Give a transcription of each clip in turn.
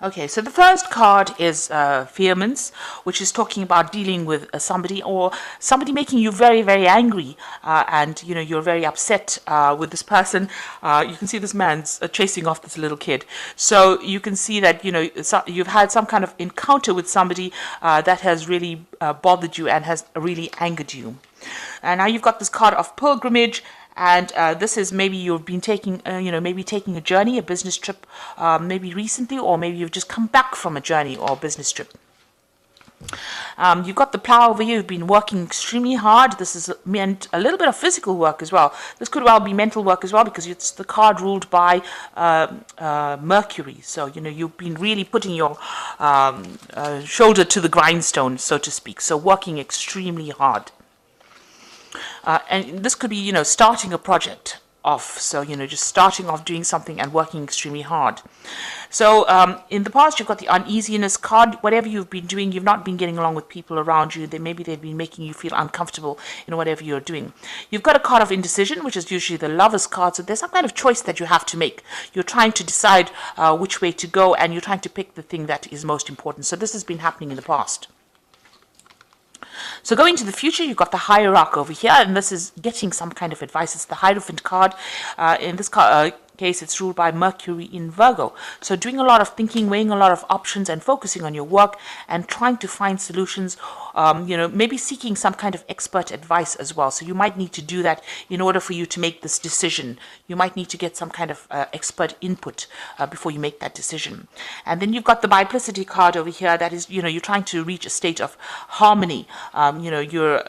Okay, so the first card is vehemence, which is talking about dealing with somebody or somebody making you very, very angry, and you're very upset with this person. You can see this man's chasing off this little kid, so you can see that you've had some kind of encounter with somebody that has really bothered you and has really angered you. And now you've got this card of pilgrimage. And this is maybe you've been taking, maybe taking a journey, a business trip, maybe recently, or maybe you've just come back from a journey or a business trip. You've got the plow over here. You've been working extremely hard. This is meant a little bit of physical work as well. This could well be mental work as well, because it's the card ruled by Mercury. So, you've been really putting your shoulder to the grindstone, so to speak. So working extremely hard. And this could be, starting a project off. So, just starting off doing something and working extremely hard. So, in the past, you've got the uneasiness card. Whatever you've been doing, you've not been getting along with people around you. Maybe they've been making you feel uncomfortable in whatever you're doing. You've got a card of indecision, which is usually the lover's card. So there's some kind of choice that you have to make. You're trying to decide which way to go, and you're trying to pick the thing that is most important. So this has been happening in the past. So going to the future, you've got the hierarch over here, and this is getting some kind of advice. It's the Hierophant card. In this case, it's ruled by Mercury in Virgo. So doing a lot of thinking, weighing a lot of options, and focusing on your work and trying to find solutions, maybe seeking some kind of expert advice as well. So you might need to do that in order for you to make this decision. You might need to get some kind of expert input before you make that decision. And then you've got the biplicity card over here. That is, you're trying to reach a state of harmony. You're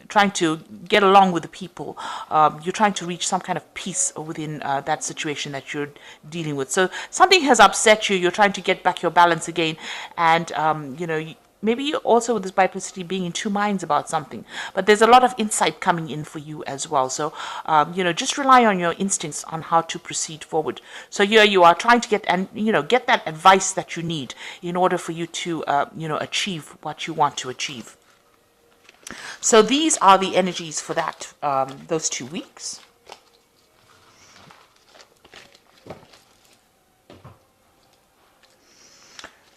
trying to get along with the people. You're trying to reach some kind of peace within that situation that you're dealing with. So something has upset you. You're trying to get back your balance again. And, maybe you're also with this biplicity being in two minds about something, but there's a lot of insight coming in for you as well. So, just rely on your instincts on how to proceed forward. So here you are trying to get that advice that you need in order for you to, achieve what you want to achieve. So these are the energies for that, those 2 weeks.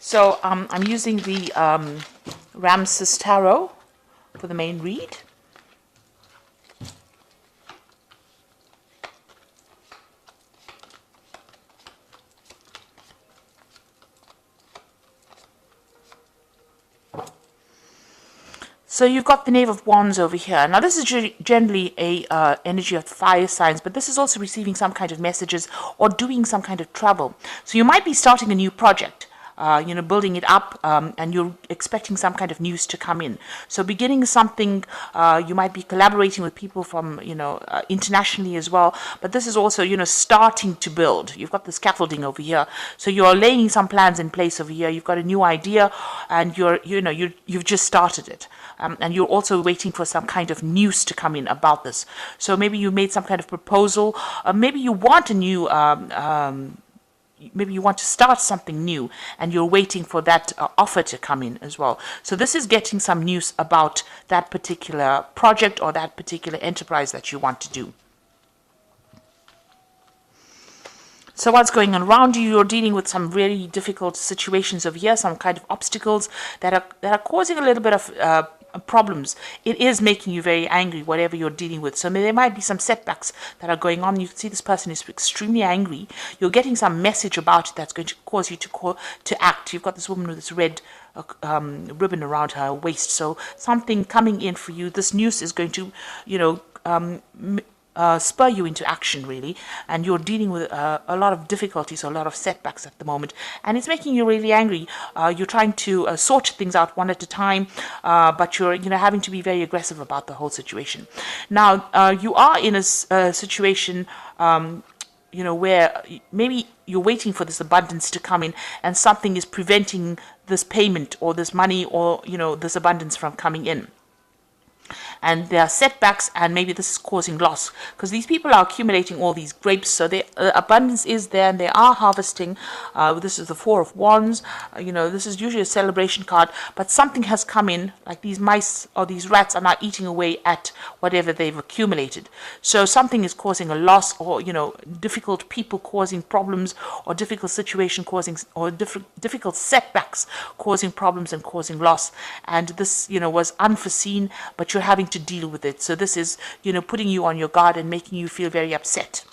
So I'm using the Ramses Tarot for the main read. So you've got the Knave of Wands over here. Now this is generally a energy of fire signs, but this is also receiving some kind of messages or doing some kind of travel. So you might be starting a new project. Building it up, and you're expecting some kind of news to come in. So beginning something, you might be collaborating with people from, internationally as well. But this is also, starting to build. You've got the scaffolding over here. So you're laying some plans in place over here. You've got a new idea, and you've just started it. And you're also waiting for some kind of news to come in about this. So maybe you made some kind of proposal. Maybe you want a new maybe you want to start something new and you're waiting for that offer to come in as well. So this is getting some news about that particular project or that particular enterprise that you want to do. So what's going on around you? You're dealing with some really difficult situations over here, some kind of obstacles that are causing a little bit of problems. It is making you very angry, whatever you're dealing with. So there might be some setbacks that are going on. You can see this person is extremely angry. You're getting some message about it that's going to cause you to act. You've got this woman with this red ribbon around her waist. So something coming in for you. This news is going to, spur you into action, really, and you're dealing with a lot of difficulties, a lot of setbacks at the moment, and it's making you really angry. You're trying to sort things out one at a time, but you're having to be very aggressive about the whole situation. Now you are in a situation where maybe you're waiting for this abundance to come in, and something is preventing this payment or this money or this abundance from coming in. and there are setbacks, and maybe this is causing loss because these people are accumulating all these grapes. So the abundance is there, and they are harvesting. This is the Four of Wands. This is usually a celebration card, but something has come in, like these mice or these rats are now eating away at whatever they've accumulated. So something is causing a loss, or difficult people causing problems, or difficult situation causing, or difficult setbacks causing problems and causing loss. And this was unforeseen, but you're having to deal with it. So this is putting you on your guard and making you feel very upset.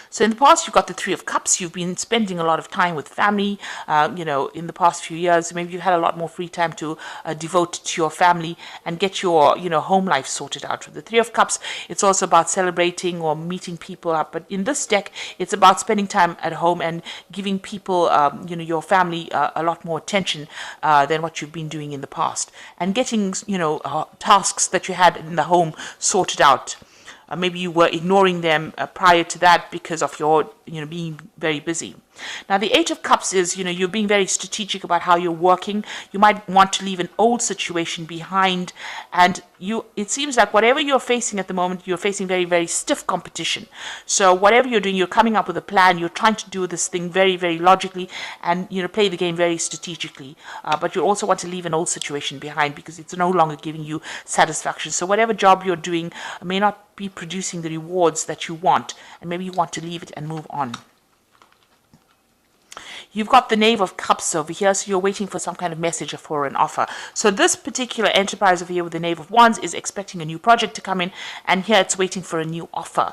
So in the past, you've got the Three of Cups. You've been spending a lot of time with family, in the past few years. Maybe you've had a lot more free time to devote to your family and get your, home life sorted out. With the Three of Cups, it's also about celebrating or meeting people up. But in this deck, it's about spending time at home and giving people, your family a lot more attention than what you've been doing in the past. And getting, tasks that you had in the home sorted out. Maybe you were ignoring them prior to that because of your, being very busy. Now, the Eight of Cups is, you're being very strategic about how you're working. You might want to leave an old situation behind, and it seems like whatever you're facing at the moment, you're facing very, very stiff competition. So whatever you're doing, you're coming up with a plan. You're trying to do this thing very, very logically and, play the game very strategically. But you also want to leave an old situation behind because it's no longer giving you satisfaction. So whatever job you're doing may not be producing the rewards that you want, and maybe you want to leave it and move on. You've got the Knave of Cups over here, so you're waiting for some kind of message or for an offer. So this particular enterprise over here with the Knave of Wands is expecting a new project to come in, and here it's waiting for a new offer.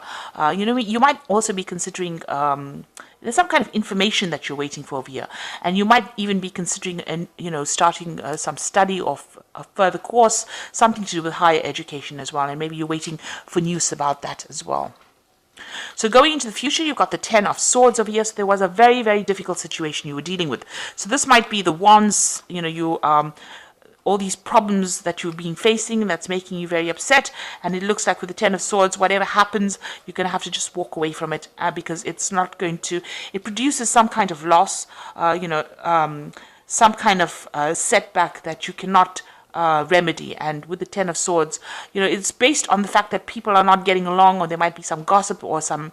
You might also be considering there's some kind of information that you're waiting for over here, and you might even be considering starting some study or a further course, something to do with higher education as well, and maybe you're waiting for news about that as well. So going into the future, you've got the Ten of Swords over here. So there was a very, very difficult situation you were dealing with. So this might be the wands, all these problems that you've been facing that's making you very upset. And it looks like with the Ten of Swords, whatever happens, you're going to have to just walk away from it because it's not going to, it produces some kind of loss, some kind of setback that you cannot remedy. And with the Ten of Swords, it's based on the fact that people are not getting along, or there might be some gossip or some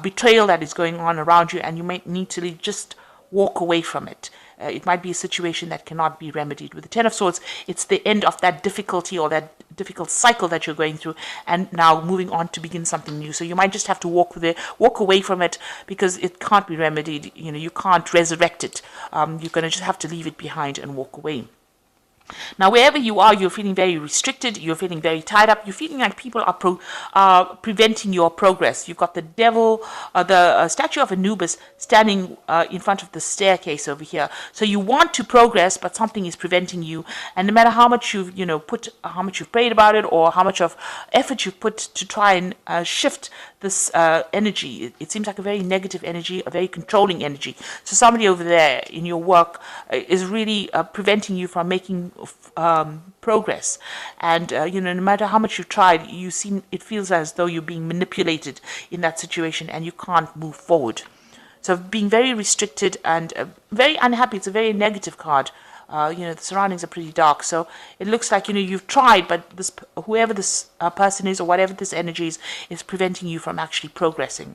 betrayal that is going on around you, and you might need to just walk away from it. It might be a situation that cannot be remedied. With the Ten of Swords, it's the end of that difficulty or that difficult cycle that you're going through, and now moving on to begin something new. So you might just have to walk away from it because it can't be remedied. You can't resurrect it. You're going to just have to leave it behind and walk away. Now, wherever you are, you're feeling very restricted, you're feeling very tied up, you're feeling like people are preventing your progress. You've got the devil, the statue of Anubis standing in front of the staircase over here. So you want to progress, but something is preventing you. And no matter how much you've, how much you've prayed about it, or how much of effort you've put to try and shift this energy, it seems like a very negative energy, a very controlling energy. So somebody over there in your work is really preventing you from making progress. And no matter how much you've tried, it feels as though you're being manipulated in that situation, and you can't move forward. So being very restricted and very unhappy. It's a very negative card. The surroundings are pretty dark, so it looks like you've tried, but whoever this person is, or whatever this energy is preventing you from actually progressing.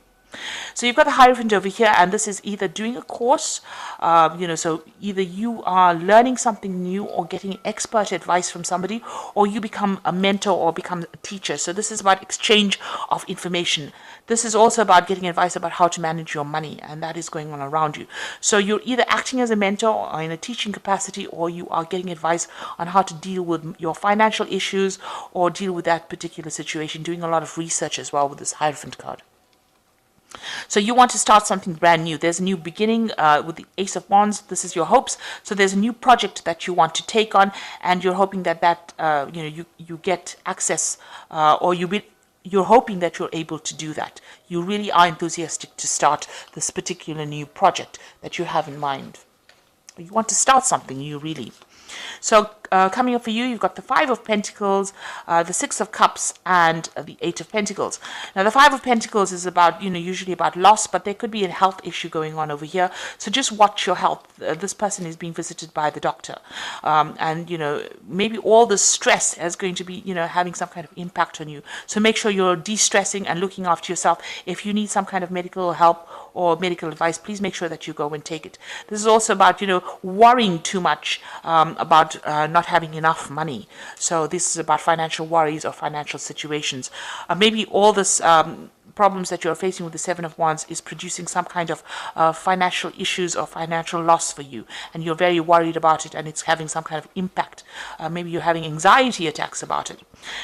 So you've got the Hierophant over here, and this is either doing a course, so either you are learning something new or getting expert advice from somebody, or you become a mentor or become a teacher. So this is about exchange of information. This is also about getting advice about how to manage your money, and that is going on around you. So you're either acting as a mentor or in a teaching capacity, or you are getting advice on how to deal with your financial issues or deal with that particular situation, doing a lot of research as well with this Hierophant card. So you want to start something brand new. There's a new beginning with the Ace of Wands. This is your hopes. So there's a new project that you want to take on, and you're hoping that you get access, or you're hoping that you're able to do that. You really are enthusiastic to start this particular new project that you have in mind. You want to start something new, really. So coming up for you, you've got the Five of Pentacles, the Six of Cups, and the Eight of Pentacles. Now, the Five of Pentacles is about, usually about loss, but there could be a health issue going on over here. So just watch your health. This person is being visited by the doctor. And, maybe all the stress is going to be, having some kind of impact on you. So make sure you're de-stressing and looking after yourself. If you need some kind of medical help or medical advice, please make sure that you go and take it. This is also about, worrying too much about not having enough money. So this is about financial worries or financial situations. Maybe all this problems that you're facing with the Seven of Wands is producing some kind of financial issues or financial loss for you, and you're very worried about it, and it's having some kind of impact. Maybe you're having anxiety attacks about it.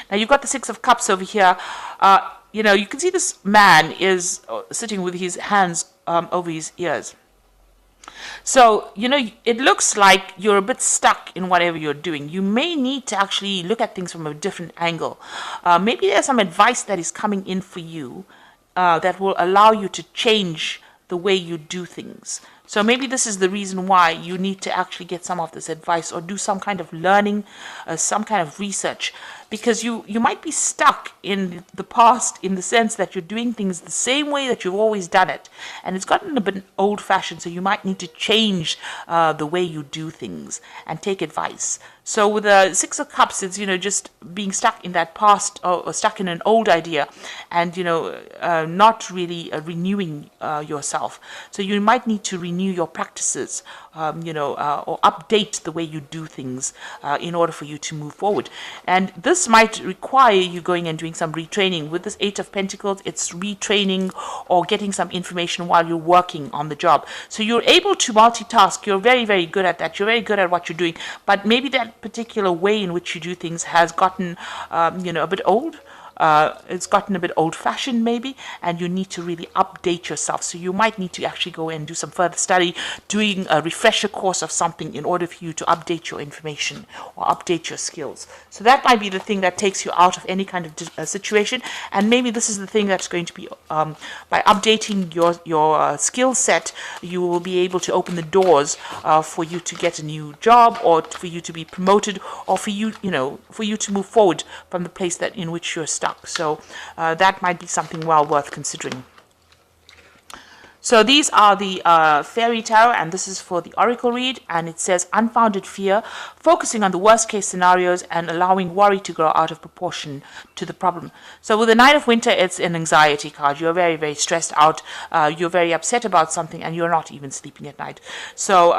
Now, you've got the Six of Cups over here. You can see this man is sitting with his hands over his ears. So, it looks like you're a bit stuck in whatever you're doing. You may need to actually look at things from a different angle. Maybe there's some advice that is coming in for you that will allow you to change the way you do things. So maybe this is the reason why you need to actually get some of this advice or do some kind of learning, some kind of research, because you might be stuck in the past in the sense that you're doing things the same way that you've always done it, and it's gotten a bit old-fashioned, so you might need to change the way you do things and take advice. So with the Six of Cups, it's, just being stuck in that past or stuck in an old idea and, not really renewing yourself. So you might need to renew your practices, or update the way you do things in order for you to move forward. And this might require you going and doing some retraining. With this Eight of Pentacles, it's retraining or getting some information while you're working on the job. So you're able to multitask. You're very, very good at that. You're very good at what you're doing. But maybe that particular way in which you do things has gotten, a bit old. It's gotten a bit old-fashioned maybe, and you need to really update yourself. So you might need to actually go and do some further study, doing a refresher course of something in order for you to update your information or update your skills. So that might be the thing that takes you out of any kind of situation, and maybe this is the thing that's going to be, by updating your skill set, you will be able to open the doors for you to get a new job, or for you to be promoted, or for you, for you to move forward from the place that in which you're stuck. So that might be something well worth considering. So these are the Fairy Tarot, and this is for the Oracle read, and it says unfounded fear, focusing on the worst case scenarios and allowing worry to grow out of proportion to the problem. So with the Nine of Winter, it's an anxiety card. You're very, very stressed out. You're very upset about something, and you're not even sleeping at night. So,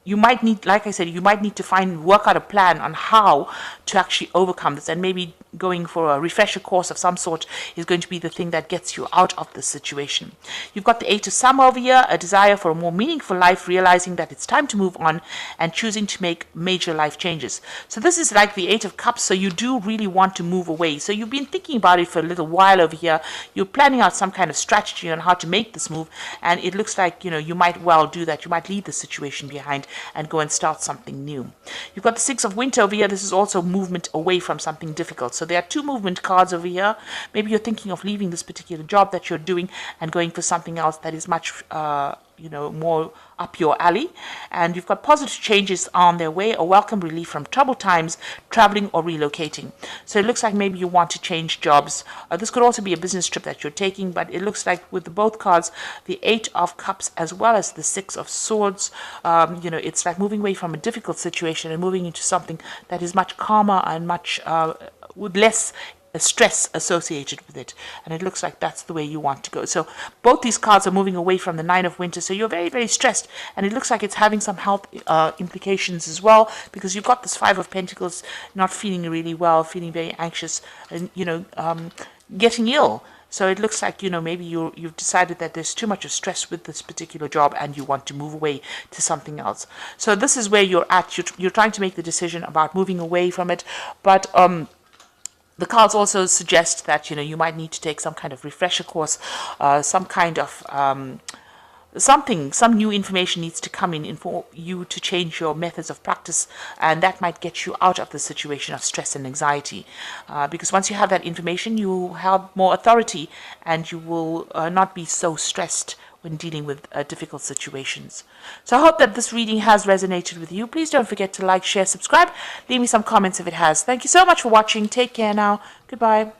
you might need, like I said, you might need to work out a plan on how to actually overcome this, and maybe going for a refresher course of some sort is going to be the thing that gets you out of this situation. You've got the Eight of Summer over here, a desire for a more meaningful life, realizing that it's time to move on and choosing to make major life changes. So this is like the Eight of Cups, so you do really want to move away. So you've been thinking about it for a little while over here. You're planning out some kind of strategy on how to make this move, and it looks like, you might well do that. You might leave the situation behind and go and start something new. You've got the Six of Winter over here. This is also movement away from something difficult. So there are two movement cards over here. Maybe you're thinking of leaving this particular job that you're doing and going for something else that is much more up your alley. And you've got positive changes on their way, a welcome relief from troubled times, traveling or relocating. So it looks like maybe you want to change jobs. This could also be a business trip that you're taking, but it looks like with both cards, the Eight of Cups as well as the Six of Swords, it's like moving away from a difficult situation and moving into something that is much calmer and much with less stress associated with it, and it looks like that's the way you want to go. So both these cards are moving away from the Nine of Winter, so you're very, very stressed, and it looks like it's having some health implications as well, because you've got this Five of Pentacles, not feeling really well, feeling very anxious, and getting ill. So it looks like, maybe you've decided that there's too much of stress with this particular job and you want to move away to something else. So this is where you're at. You're trying to make the decision about moving away from it, but the cards also suggest that, you might need to take some kind of refresher course, some kind of some new information needs to come in for you to change your methods of practice, and that might get you out of the situation of stress and anxiety. Because once you have that information, you have more authority, and you will not be so stressed when dealing with difficult situations. So I hope that this reading has resonated with you. Please don't forget to like, share, subscribe. Leave me some comments if it has. Thank you so much for watching. Take care now. Goodbye.